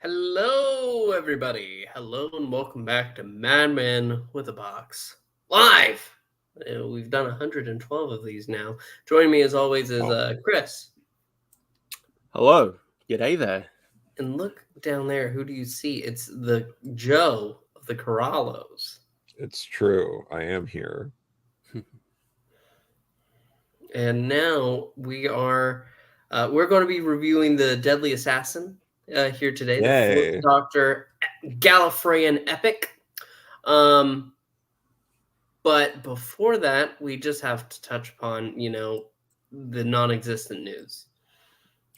Hello, everybody. Hello, and welcome back to Madmen with a Box live. We've done 112 of these now. Joining me, as always, is Chris. Hello. G'day there. And look down there. Who do you see? It's the Joe of the Corrallos. It's true. I am here. And now we are. We're going to be reviewing the Deadly Assassin here today. Yay. The 4th Doctor Gallifreyan epic. But before that, we just have to touch upon, the non-existent news.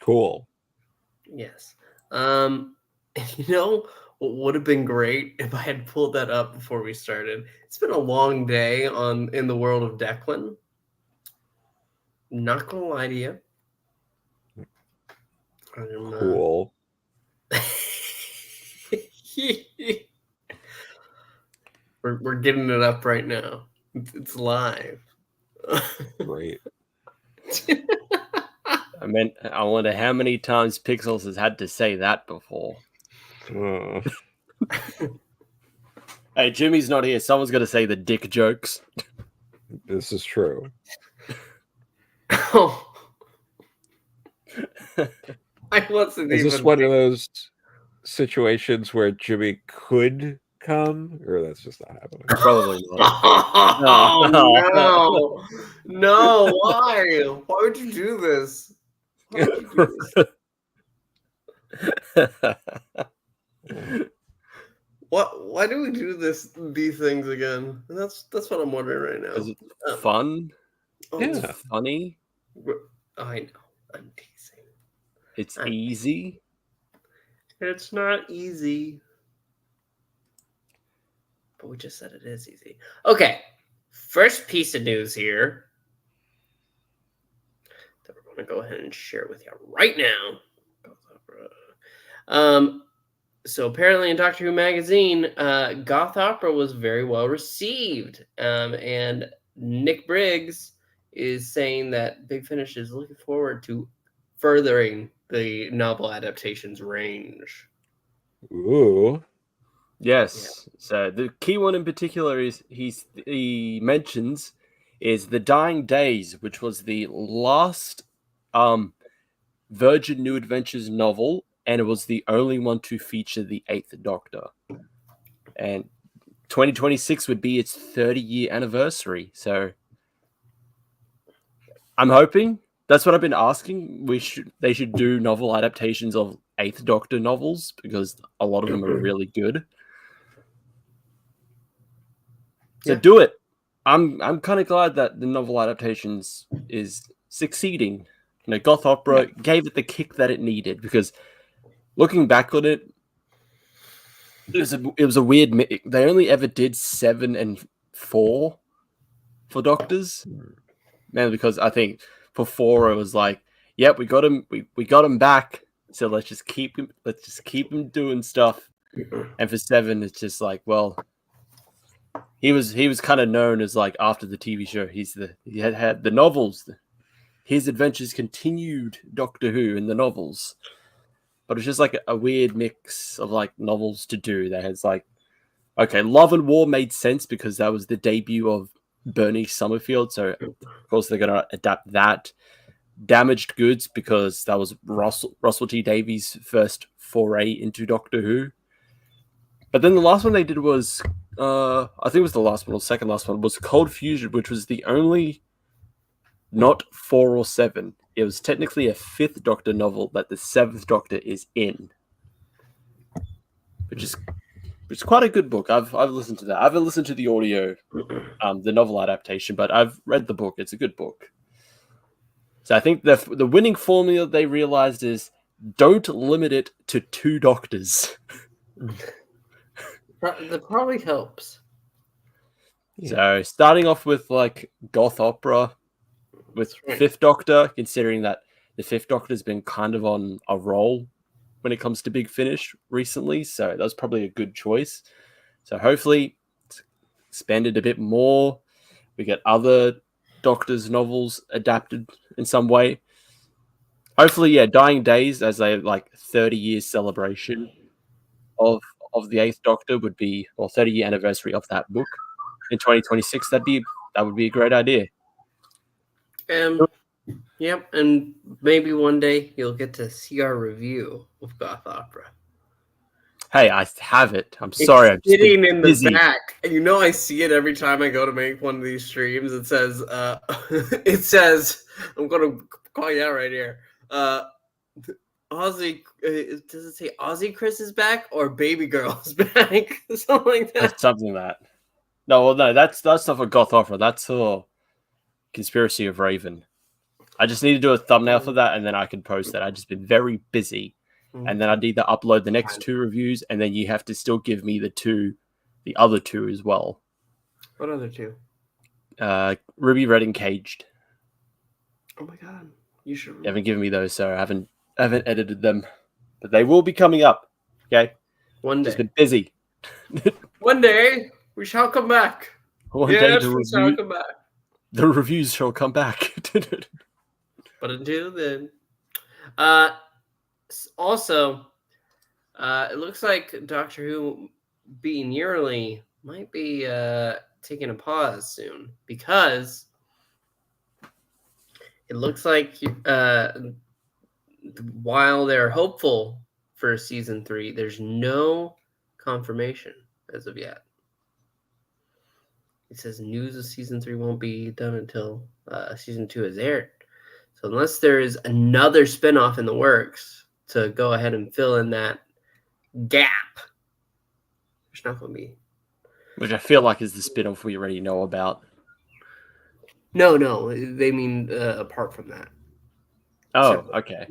Cool. Yes. What would have been great if I had pulled that up before we started. It's been a long day in the world of Declan. Not gonna lie to you. Cool. We're getting it up right now. It's live. Great. I wonder how many times Pixels has had to say that before. Hey, Jimmy's not here. Someone's got to say the dick jokes. This is true. Oh. I wasn't Is even. this one of those situations where Jimmy could come, or that's just not happening? Probably not. Oh, no. Why? Why would you do this? Why would you do this? Why do we do these things again? That's what I'm wondering right now. Is it fun? Yeah. It's funny. I know. I'm teasing. It's easy. It's not easy. But we just said it is easy. Okay. First piece of news here that we're going to go ahead and share with you right now. So apparently in Doctor Who magazine, Goth Opera was very well received. And Nick Briggs is saying that Big Finish is looking forward to furthering the novel adaptation's range. Ooh. Yes. Yeah. So the key one in particular is he mentions is The Dying Days, which was the last Virgin New Adventures novel, and it was the only one to feature the 8th Doctor. And 2026 would be its 30-year anniversary. So I'm hoping, that's what I've been asking. They should do novel adaptations of 8th Doctor novels, because a lot of them are really good. So do it. I'm kind of glad that the novel adaptations is succeeding. Goth Opera gave it the kick that it needed, because looking back on it, it was a weird. They only ever did 7 and 4 for Doctors, mainly because I think for 4 it was like, yep, we got him, we got him back, so let's just keep him doing stuff. And for 7, it's just like, well, he was kind of known as, like, after the TV show, he had the novels. His adventures continued Doctor Who in the novels. But it's just like a weird mix of, like, novels to do. That has, like, okay, Love and War made sense because that was the debut of Bernie Summerfield. So, of course, they're going to adapt that. Damaged Goods because that was Russell T Davies' first foray into Doctor Who. But then the last one they did was, I think it was the last one or second last one, was Cold Fusion, which was the only not 4 or 7. It was technically a 5th Doctor novel that the 7th Doctor is in, which is quite a good book. I've listened to that. I haven't listened to the audio, the novel adaptation, but I've read the book. It's a good book. So I think the winning formula they realized is don't limit it to 2 Doctors. That probably helps. So starting off with, like, Goth Opera with 5th Doctor, considering that the 5th Doctor has been kind of on a roll when it comes to Big Finish recently, so that was probably a good choice. So hopefully it's expanded a bit more. We get other Doctor's novels adapted in some way. Hopefully, yeah, Dying Days as a 30-year celebration of the Eighth Doctor would be, or 30-year anniversary of that book in 2026. That would be a great idea. Yep, and maybe one day you'll get to see our review of Goth Opera. Hey, I have it. I'm sorry. I'm sitting in busy. the back. And you know, I see it every time I go to make one of these streams. It says, I'm going to call you out right here. Does it say OZChris is back or Baby Girl is back? Something like that. That's something that. No, that's not for Goth Opera. That's for Conspiracy of Raven. I just need to do a thumbnail for that, and then I can post that. I've just been very busy. And then I need to upload the next 2 reviews, and then you have to still give me the other 2 as well. What other 2? Ruby Red and Caged. Oh my god, you should. You haven't given me those, so I haven't edited them, but they will be coming up. Okay, one day. Just been busy. One day we shall come back. One day we shall come back. The reviews shall come back. But until then, also, it looks like Doctor Who being yearly might be taking a pause soon, because it looks like while they're hopeful for season 3, there's no confirmation as of yet. It says news of season 3 won't be done until season 2 is aired. So unless there is another spinoff in the works to go ahead and fill in that gap, there's not going to be. Which I feel like is the spinoff we already know about. No, they mean apart from that. Oh, okay.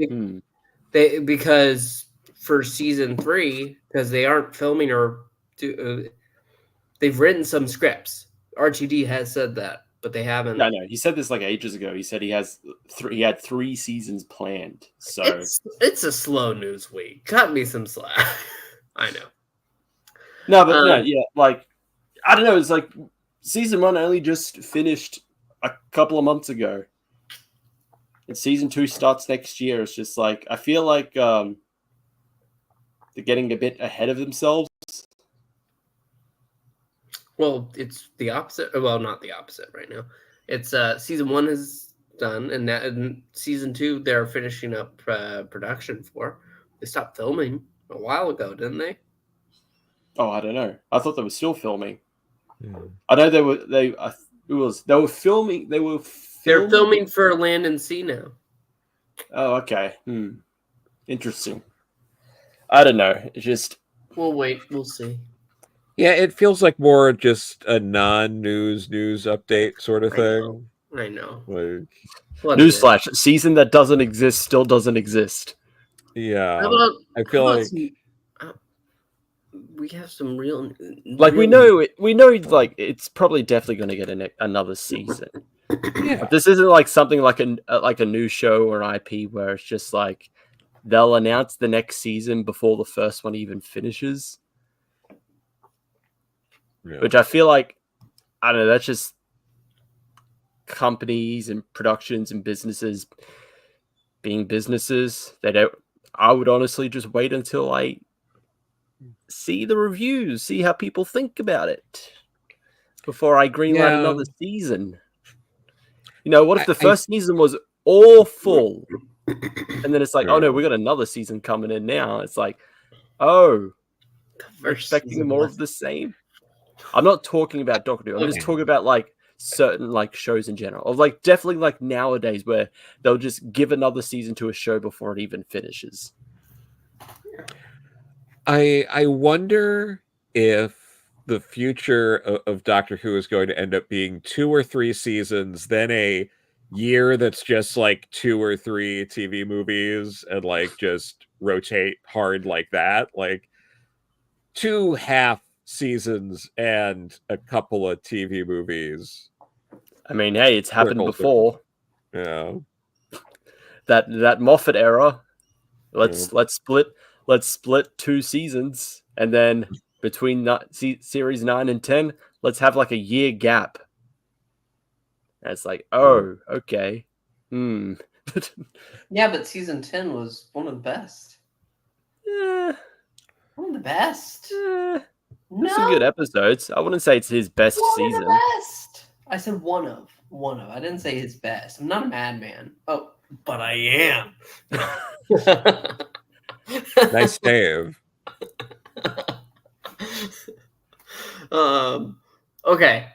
Because for season 3, because they aren't filming they've written some scripts. RTD has said that, but they haven't. I know. He said this ages ago. He said he had 3 seasons planned. So it's a slow news week. Cut me some slack. I know. No, but I don't know. It's like season 1 only just finished a couple of months ago, and season 2 starts next year. It's just like I feel like they're getting a bit ahead of themselves. Well, it's the opposite. Well, not the opposite right now. It's season 1 is done, and season 2 they're finishing up production for. They stopped filming a while ago, didn't they? Oh, I don't know. I thought they were still filming. I know they were filming. They're filming for Land and Sea now. Oh, okay. Interesting. I don't know. It's just we'll wait. We'll see. Yeah, it feels like more just a non-news update sort of thing. I know. Newsflash: season that doesn't exist still doesn't exist. Yeah, I feel like we have some real. We know it's probably definitely going to get another season. Yeah, but this isn't like something like a new show or an IP where it's just like they'll announce the next season before the first one even finishes. Yeah. Which I feel like, I don't know, that's just companies and productions and businesses being businesses. I would honestly just wait until I see the reviews, see how people think about it before I greenlight another season. You know, what if the first season was awful? And then it's like, oh no, we got another season coming in now. It's like, oh, we're expecting more of the same. I'm not talking about Doctor Who. I'm just talking about certain shows in general. Or definitely nowadays where they'll just give another season to a show before it even finishes. I wonder if the future of Doctor Who is going to end up being 2 or 3 seasons, then a year that's just 2 or 3 TV movies, and just rotate hard like that. 2 half seasons and a couple of TV movies. I mean, hey, it's happened before. Yeah. That Moffat era. Let's split 2 seasons, and then between series 9 and 10, let's have a year gap. And it's like, oh, okay. Hmm. Yeah, but season 10 was one of the best. Eh, One of the best. there's No, some good episodes. I wouldn't say it's his best one season. of the best. I said one of. I didn't say his best. I'm not a madman. Oh, but I am. Nice save. Okay.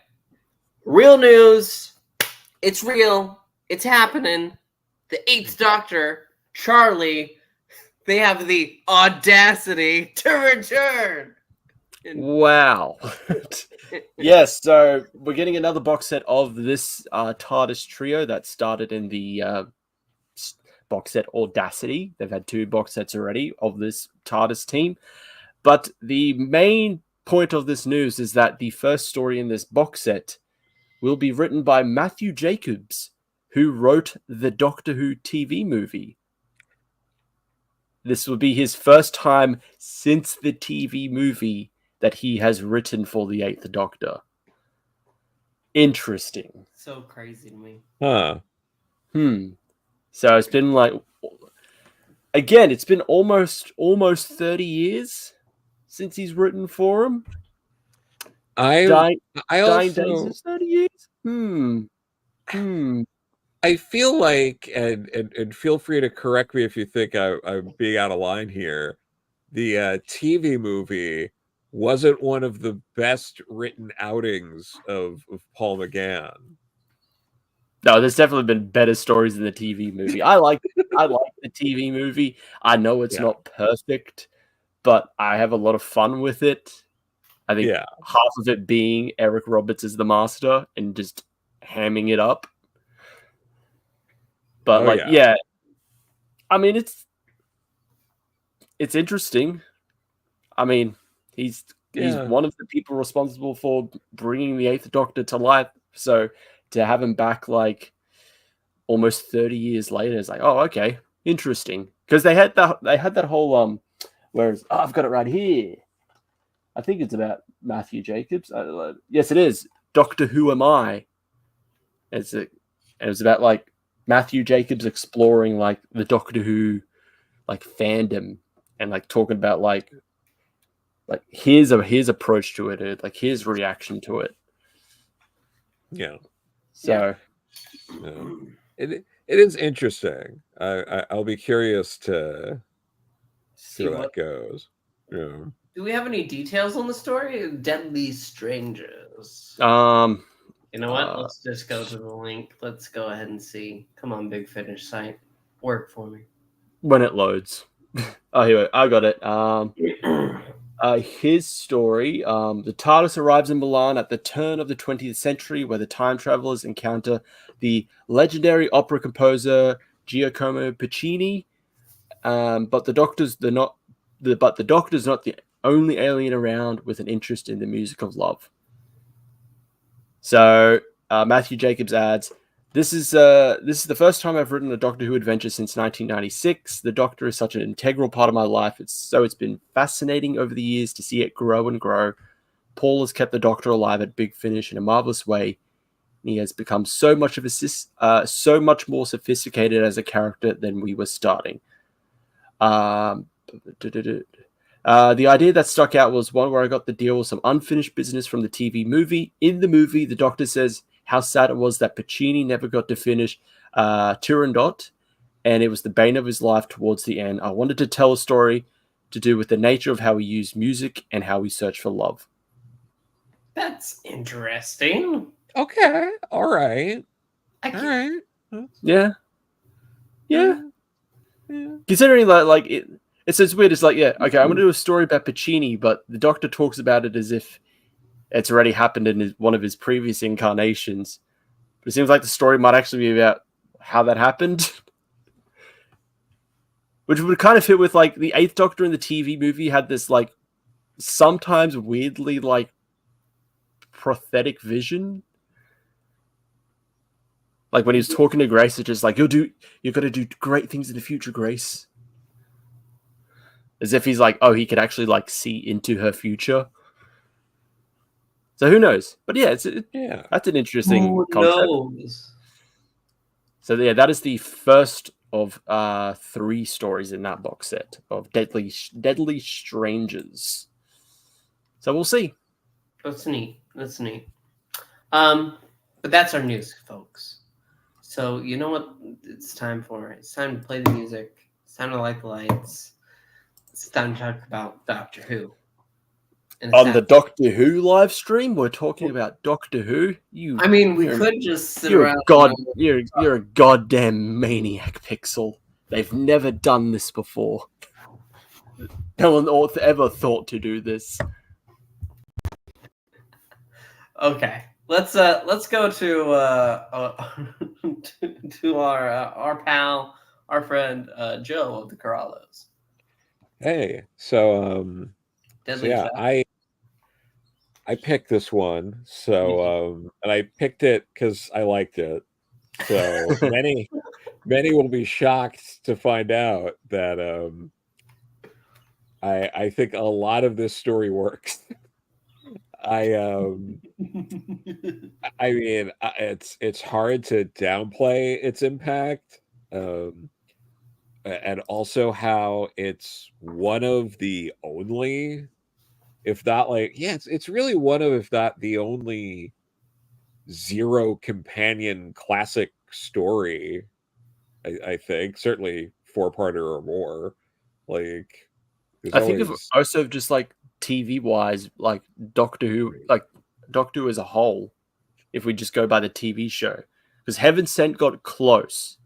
Real news. It's real. It's happening. The Eighth Doctor, Charlie, they have the audacity to return. Wow. Yes, so we're getting another box set of this TARDIS trio that started in the box set Audacity. They've had 2 box sets already of this TARDIS team. But the main point of this news is that the first story in this box set will be written by Matthew Jacobs, who wrote the Doctor Who TV movie. This will be his first time since the TV movie that he has written for the Eighth Doctor. Interesting. So crazy to me. Huh. So it's been like, again, it's been almost 30 years since he's written for him. Dying Days is 30 years? I feel like, and feel free to correct me if you think I'm being out of line here, the TV movie wasn't one of the best written outings of Paul McGann. No, there's definitely been better stories in the TV movie. I like the TV movie. I know it's not perfect, but I have a lot of fun with it. I think half of it being Eric Roberts as the Master and just hamming it up. But I mean, it's interesting. I mean, he's one of the people responsible for bringing the Eighth Doctor to life. So to have him back like almost 30 years later is like, oh, okay, interesting. Because they had that whole I've got it right here. I think it's about Matthew Jacobs. Yes, it is. Doctor Who Am I? It was about like Matthew Jacobs exploring like the Doctor Who like fandom and like talking about like his approach to it, like his reaction to it. Yeah. So it is interesting. I'll be curious to see how that goes. Yeah. Do we have any details on the story? Deadly Strangers. You know what? Let's just go to the link. Let's go ahead and see. Come on, Big Finish site. Work for me. When it loads. Oh, here I got it. His story. The TARDIS arrives in Milan at the turn of the 20th century, where the time travelers encounter the legendary opera composer Giacomo Puccini. But the Doctor's not the only alien around with an interest in the music of love. So Matthew Jacobs adds, This is the first time I've written a Doctor Who adventure since 1996. The Doctor is such an integral part of my life. It's been fascinating over the years to see it grow and grow. Paul has kept the Doctor alive at Big Finish in a marvelous way. He has become so much more sophisticated as a character than we were starting. The idea that stuck out was one where I got the deal with some unfinished business from the TV movie. In the movie, the Doctor says how sad it was that Puccini never got to finish Turandot, and it was the bane of his life towards the end. I wanted to tell a story to do with the nature of how we use music and how we search for love. That's interesting. Okay. All right. All right. Yeah. Considering like it's so weird. It's like, yeah, okay, I'm going to do a story about Puccini, but the Doctor talks about it as if it's already happened in one of his previous incarnations. But it seems like the story might actually be about how that happened. Which would kind of fit with, like, the Eighth Doctor in the TV movie had this, like, sometimes weirdly, like, prophetic vision. Like, when he was talking to Grace, it's just like, you're going to do great things in the future, Grace. As if he's like, oh, he could actually, like, see into her future. So who knows? But yeah, Yeah. that's an interesting Who concept. knows? So yeah, that is the first of 3 stories in that box set of Deadly Strangers. So we'll see. That's neat. That's neat. But that's our news, folks. So you know what it's time for? It's time to play the music. It's time to light the lights. It's time to talk about Doctor Who. And On the Doctor Who live stream, we're talking about Doctor Who. I mean, we could just sit you're around. You're a goddamn maniac, Pixel. They've never done this before. No one ever thought to do this. Okay, let's go to to our pal, our friend Joe of the Corrales. Hey, so yeah, I picked this one. So and I picked it because I liked it. So many will be shocked to find out that I think a lot of this story works. I mean, it's hard to downplay its impact, and also how it's one of the only, if not like, yeah, it's really one of, if not the only, zero companion classic story. I think certainly 4-parter or more. Like, there's I think always... of also just like TV wise, like Doctor Who as a whole. If we just go by the TV show, because Heaven Sent got close,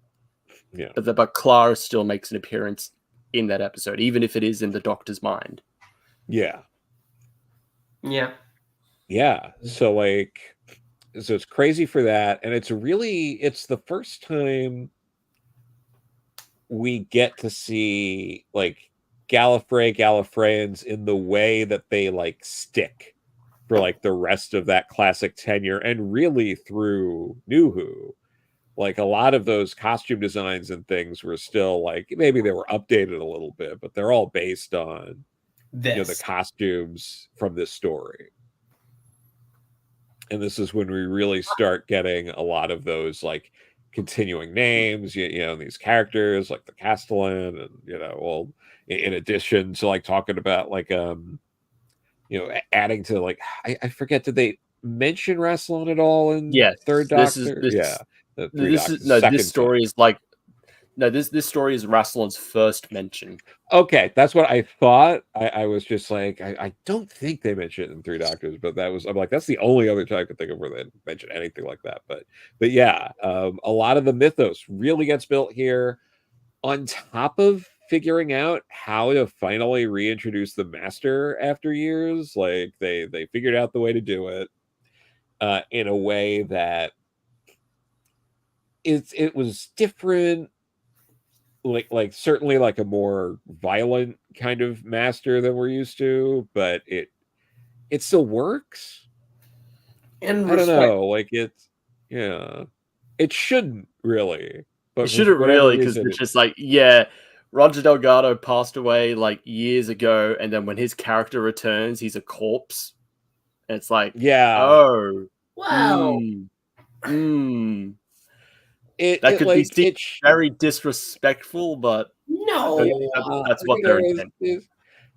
yeah, but Clara still makes an appearance in that episode, even if it is in the Doctor's mind. yeah. So like, so it's crazy for that, and it's the first time we get to see like Gallifreyans in the way that they like stick for like the rest of that classic tenure, and really through New Who. Like, a lot of those costume designs and things were still like, maybe they were updated a little bit, but they're all based on the costumes from this story. And this is when we really start getting a lot of those like continuing names, these characters like the Castellan, and well, in addition to like talking about like adding to like, I forget, did they mention Rassilon at all in Third Doctor? This story is like, no, this story is Rassilon's first mention. Okay, that's what I thought. I was just like, I don't think they mentioned it in 3 Doctors, but I'm like, that's the only other time I could think of where they mentioned anything like that. But yeah, a lot of the mythos really gets built here, on top of figuring out how to finally reintroduce the Master after years. Like, they figured out the way to do it in a way that it was different. Like certainly like a more violent kind of Master than we're used to, but it still works. And I don't know, like it shouldn't really, but it shouldn't really, because it's just like, Roger Delgado passed away like years ago, and then when his character returns, he's a corpse, and it's like, oh, wow. That could be very disrespectful, but no, that's what they're intending.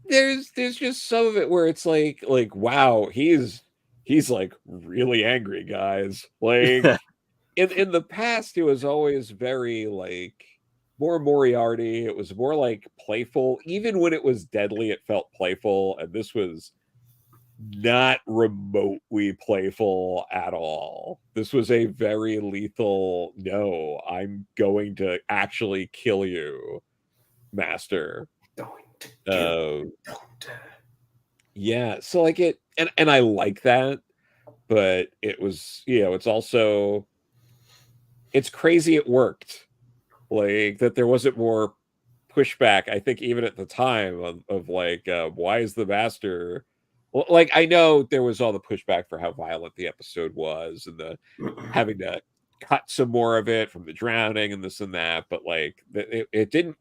There's just some of it where it's like wow, he's like really angry, guys. Like, in the past, it was always very like more Moriarty. It was more like playful. Even when it was deadly, it felt playful, and this was not remotely playful at all. This was a very lethal, no, I'm going to actually kill you, Master. Yeah, so like it, and I like that, but it was, it's also, it's crazy it worked. Like, that there wasn't more pushback, I think, even at the time of like, why is the Master... Well, like, I know there was all the pushback for how violent the episode was, and the having to cut some more of it from the drowning and this and that, but like, it didn't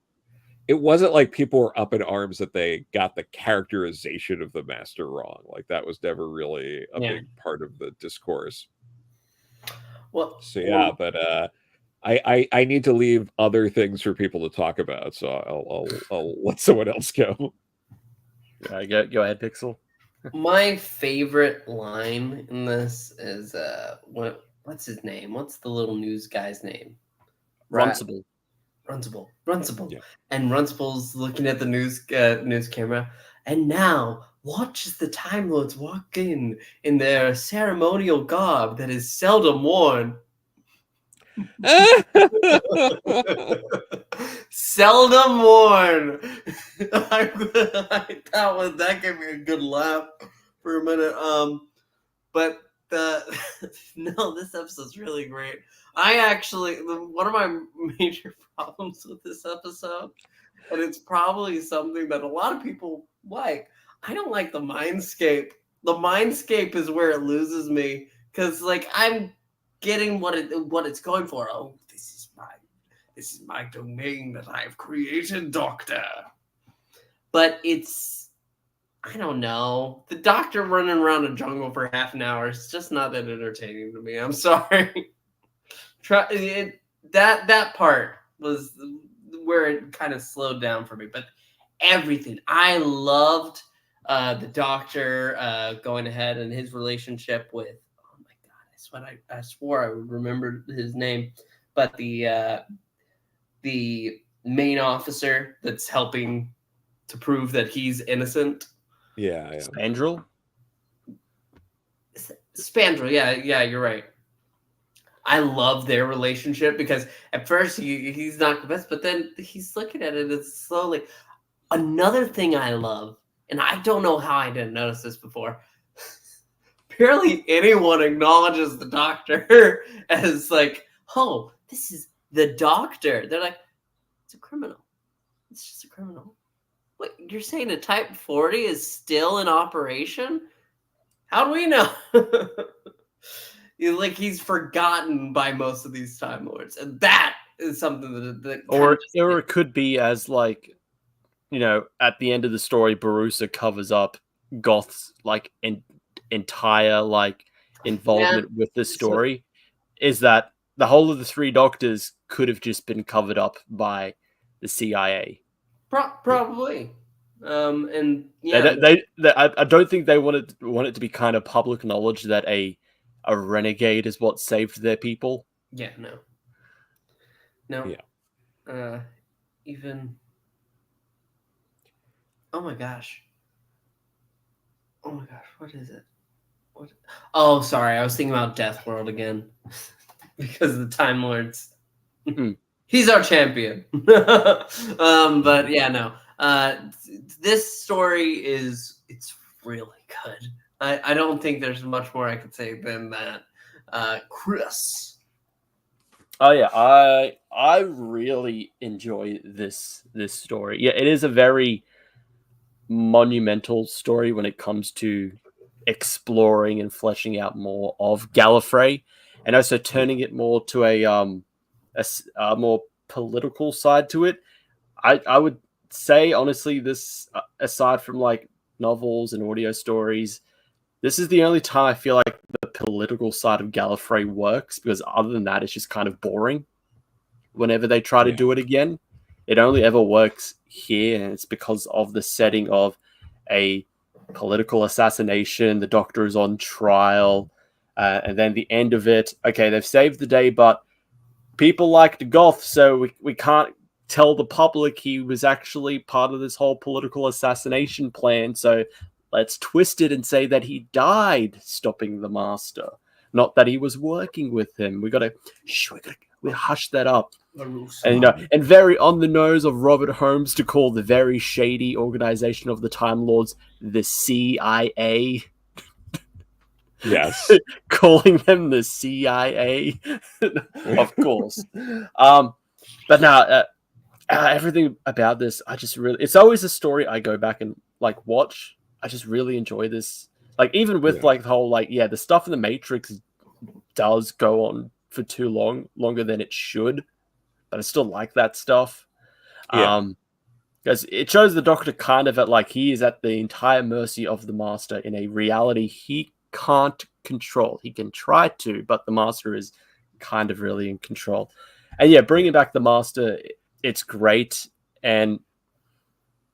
it wasn't like people were up in arms that they got the characterization of the Master wrong. Like that was never really a big part of the discourse. Well, so yeah, but I need to leave other things for people to talk about, so I'll let someone else go. Go ahead, Pixel. My favorite line in this is what's his name? What's the little news guy's name? Runcible. Yeah. And Runcible's looking at the news camera. And now, watch as the Time Lords walk in their ceremonial garb that is seldom worn. Seldom worn. That gave me a good laugh for a minute. But no, this episode's really great. One of my major problems with this episode, and it's probably something that a lot of people like, I don't like the mindscape. The mindscape is where it loses me, because like I'm getting what it's going for. Oh, this is my domain that I've created, Doctor. But it's, I don't know. The Doctor running around a jungle for half an hour is just not that entertaining to me. I'm sorry. That part was where it kind of slowed down for me. But everything, I loved the Doctor going ahead and his relationship with, oh my God, I swore I would remember his name, but the main officer that's helping to prove that he's innocent. Yeah. Spandrel, yeah, you're right. I love their relationship, because at first he's not convinced, but then he's looking at it and slowly. Another thing I love, and I don't know how I didn't notice this before, barely anyone acknowledges the Doctor as like, oh, this is the Doctor. They're like, it's a criminal. It's just a criminal. What, you're saying a Type 40 is still in operation? How do we know? He's forgotten by most of these Time Lords, and that is something that or it could be as like, you know, at the end of the story, Barusa covers up Goth's like entire like involvement with the story. Is that the whole of the three Doctors could have just been covered up by the CIA? Probably. And yeah, I don't think they want it to be kind of public knowledge that a renegade is what saved their people. Yeah, no. Yeah. Even. Oh my gosh, what is it? What? Oh, sorry, I was thinking about Death World again, because the Time Lords. He's our champion. But yeah, no. This story it's really good. I don't think there's much more I could say than that. Chris. Oh yeah, I really enjoy this story. Yeah, it is a very monumental story when it comes to exploring and fleshing out more of Gallifrey, and also turning it more to a more political side to it. I would say honestly, this aside from like novels and audio stories, this is the only time I feel like the political side of Gallifrey works, because other than that, it's just kind of boring. Whenever they try to do it again, it only ever works here, and it's because of the setting of a political assassination. The Doctor is on trial, and then the end of it. Okay, they've saved the day, but people liked Goth, so we can't tell the public he was actually part of this whole political assassination plan. So let's twist it and say that he died stopping the Master, not that he was working with him. We hush that up. And and very on the nose of Robert Holmes to call the very shady organization of the Time Lords the CIA. Yes. Calling them the CIA. Of course. But now everything about this, I just really, it's always a story I go back and like watch. I just really enjoy this. Like even with like the whole the stuff in the Matrix does go on for too long, longer than it should. But I still like that stuff. Because it shows the Doctor kind of at like he is at the entire mercy of the Master in a reality he can't control. He can try to, but the Master is kind of really in control. And yeah, bringing back the Master, it's great. And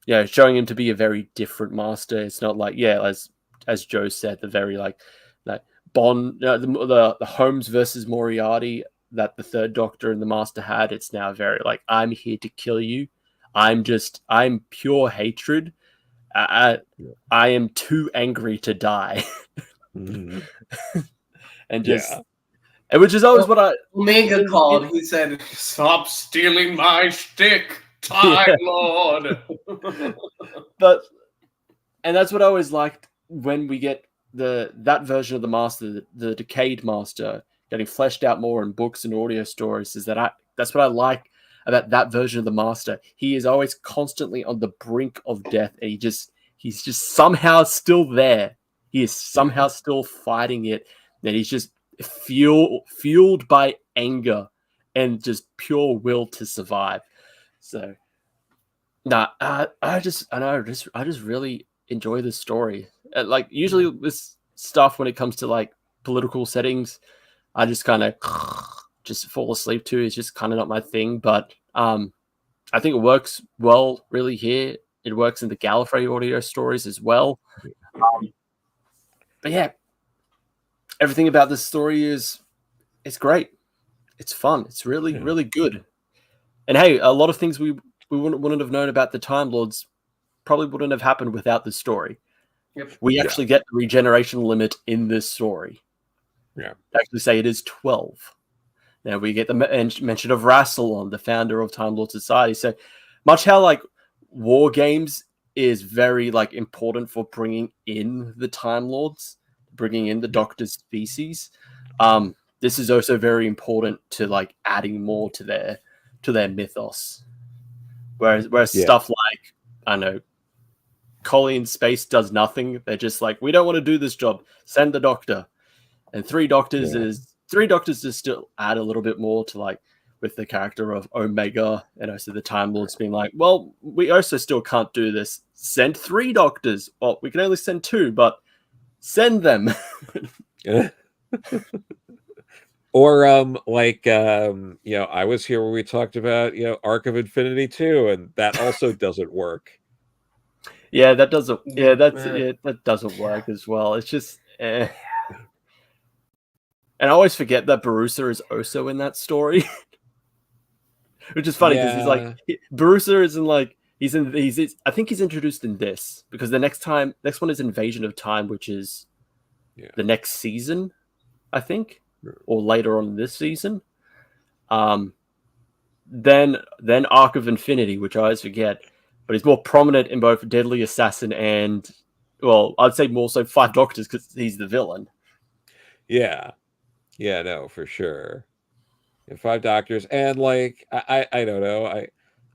yeah, showing him to be a very different Master. It's not like, yeah, as Joe said, the very like Bond, the Holmes versus Moriarty that the Third Doctor and the Master had. It's now very like, I'm here to kill you. I'm pure hatred. I am too angry to die. Mhm. And just, which is always what I. Omega called. He said, "Stop stealing my shtick, Time Lord." But, and that's what I always liked when we get that version of the Master, the decayed Master, getting fleshed out more in books and audio stories. Is that's what I like about that version of the Master. He is always constantly on the brink of death, and he's just somehow still there. He is somehow still fighting it, and he's just fueled by anger and just pure will to survive. So, I just really enjoy this story. Like usually this stuff when it comes to like political settings, I just kind of just fall asleep to. It's just kind of not my thing. But I think it works well really here. It works in the Gallifrey audio stories as well. But yeah, everything about this story it's great. It's fun. It's really, really good. And hey, a lot of things we wouldn't have known about the Time Lords probably wouldn't have happened without this story. Yep. We actually get the regeneration limit in this story. Yeah. They actually say it is 12. Now we get the mention of Rassilon, the founder of Time Lord Society. So much how like War Games is very like important for bringing in the Time Lords, bringing in the Doctor's species. This is also very important to like adding more to their mythos. Whereas stuff like, I know, Collie in space does nothing. They're just like, we don't want to do this job. Send the Doctor. And three doctors just still add a little bit more to like with the character of Omega and also the Time Lords being like, well, we also still can't do this. Send 3 doctors. Well, we can only send 2, but send them. Or I was here when we talked about Arc of Infinity 2, and that also doesn't work. Yeah, that doesn't. Yeah, that doesn't work as well. It's just. And I always forget that Barusa is also in that story, which is funny because he's like Barusa isn't like he's I think he's introduced in this because the next one is Invasion of Time, which is the next season, I think, or later on in this season. Then Arc of Infinity, which I always forget, but he's more prominent in both Deadly Assassin and, well, I'd say more so 5 Doctors because he's the villain. Yeah, no, for sure. 5 Doctors, and like I don't know,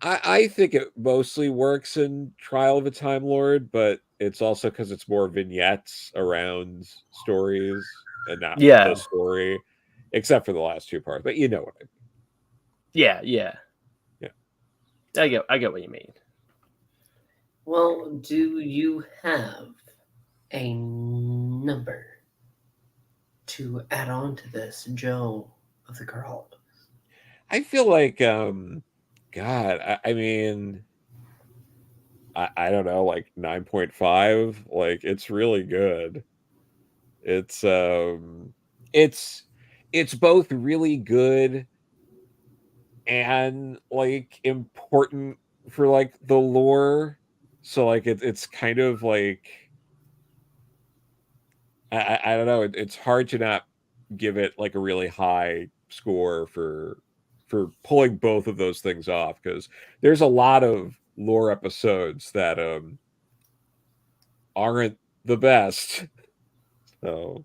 I think it mostly works in Trial of a Time Lord, but it's also because it's more vignettes around stories and not the story, except for the last 2 parts. But you know what I mean. Yeah. I get what you mean. Well, do you have a number to add on to this, Joe of the Girl? I feel like, God, I mean, I don't know, like 9.5. Like it's really good. It's both really good and like important for like the lore. So like it's kind of like I don't know. It's hard to not give it like a really high score for pulling both of those things off, because there's a lot of lore episodes that aren't the best. So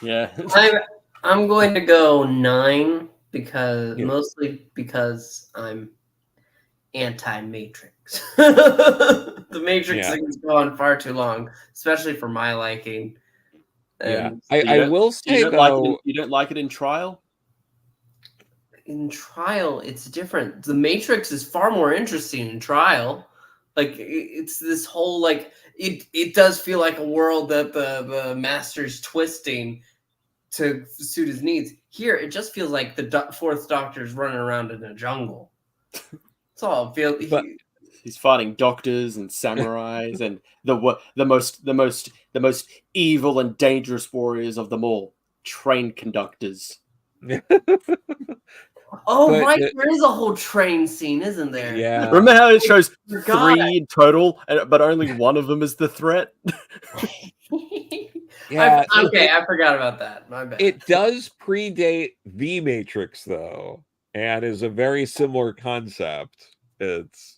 yeah, I'm going to go 9 mostly because I'm anti-Matrix. The Matrix thing has gone far too long, especially for my liking. And I will say you don't like it in Trial. in Trial, it's different. The Matrix is far more interesting in Trial. Like it's this whole like it does feel like a world that the master's twisting to suit his needs. Here, it just feels like the fourth Doctor's running around in a jungle. That's all it feels. But- He's fighting doctors and samurais and the most evil and dangerous warriors of them all, train conductors. Oh, But right, there is a whole train scene, isn't there? Yeah. Remember how it shows Forgot. 3 in total, but only one of them is the threat? Yeah. I forgot about that. My bad. It does predate The Matrix, though, and is a very similar concept. It's,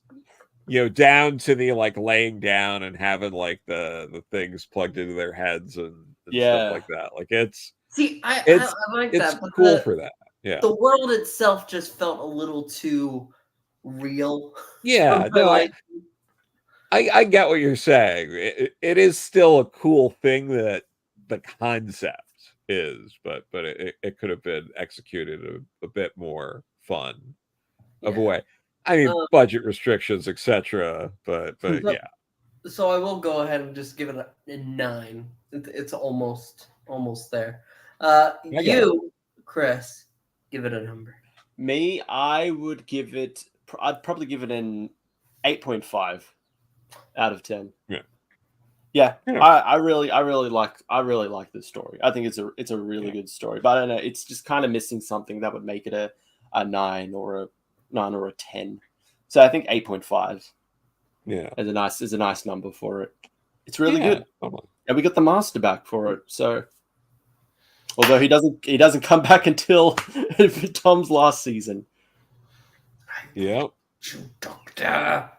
you know, down to the like laying down and having like the things plugged into their heads and stuff like that. Like it's I like it's that. But cool for that. Yeah. The world itself just felt a little too real. Yeah. for my No, liking. I get what you're saying. It is still a cool thing that the concept is, but it could have been executed a bit more fun of a way. I mean, budget restrictions, etc. But yeah. So I will go ahead and just give it a 9. It's almost there. You, Chris, give it a number. Me, I would give it. I'd probably give it an 8.5 out of 10. Yeah. I really like this story. I think it's a really good story, but I don't know. It's just kind of missing something that would make it a 9 or a 10. So I think 8.5. Yeah, is a nice number for it. It's really good, and we got the master back for it. So, although he doesn't come back until Tom's last season. Yep. Doctor.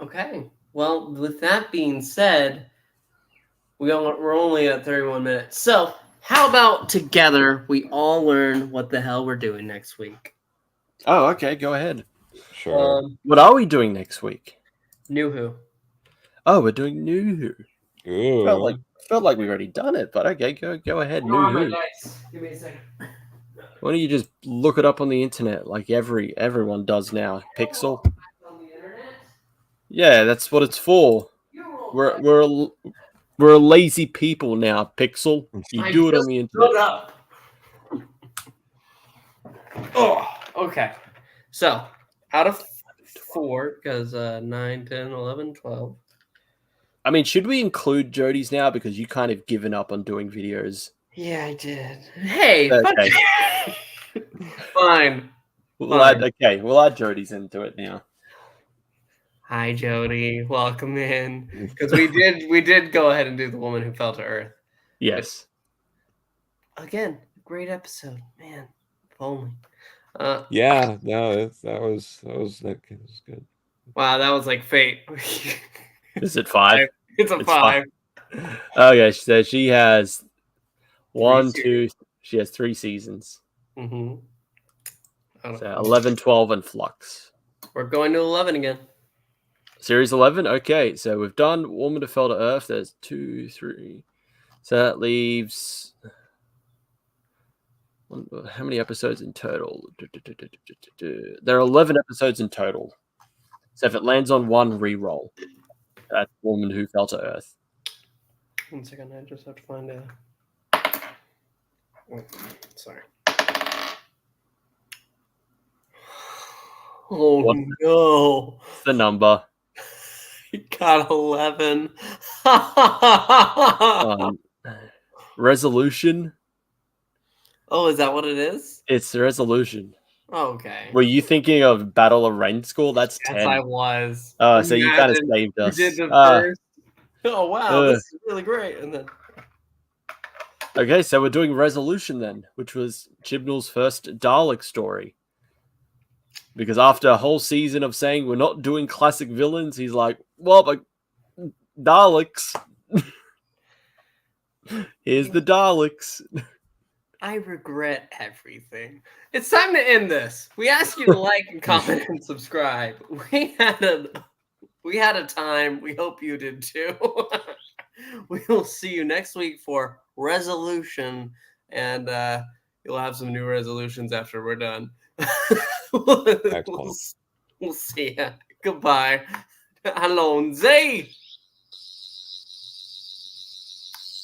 Okay. Well, with that being said, we're only at 31 minutes. So, how about together we all learn what the hell we're doing next week? Oh, okay. Go ahead. Sure. What are we doing next week? New Who. Oh, we're doing New Who. Ooh. Felt like we've already done it, but okay, go ahead. New Who. Give me a second. Why don't you just look it up on the internet like everyone does now? Pixel. On the internet? Yeah, that's what it's for. We're a lazy people now, Pixel. You do it on the internet. Shut up. Oh, okay. So, out of 4, because 9, 10, 11, 12. I mean, should we include Jody's now because you kind of given up on doing videos? Yeah, I did. Hey, Okay. Fine. We'll add Jody's into it now. Hi, Jody. Welcome in. Because we did go ahead and do The Woman Who Fell to Earth. Yes. Again, great episode, man. If only. Yeah, no, that was good. Wow, that was like fate. Is it 5? It's a 5. Okay, so she has 1, 2. seasons. She has 3 seasons. Mm-hmm. So 11, 12, and Flux. We're going to 11 again. Series 11. Okay, so we've done Woman Who Fell to Earth. There's 2, 3. So that leaves. How many episodes in total? There are 11 episodes in total. So if it lands on 1 reroll, that's Woman Who Fell to Earth. 1 second, I just have to find a. Oh, sorry. Oh no! What's the number? You got 11. Resolution. Oh, is that what it is? It's the resolution. Oh, okay. Were you thinking of Battle of Rain School? That's 10. Yes, I was. Oh, so you kind of saved us. We did the first. Oh wow, this is really great. And then. Okay, so we're doing Resolution then, which was Chibnall's first Dalek story. Because after a whole season of saying we're not doing classic villains, he's like, well, but Daleks. Here's the Daleks. I regret everything. It's time to end this. We ask you to like and comment and subscribe. We had a time. We hope you did too. We will see you next week for Resolution. And you'll have some new resolutions after we're done. Excellent. We'll see ya. Goodbye. Alonzi.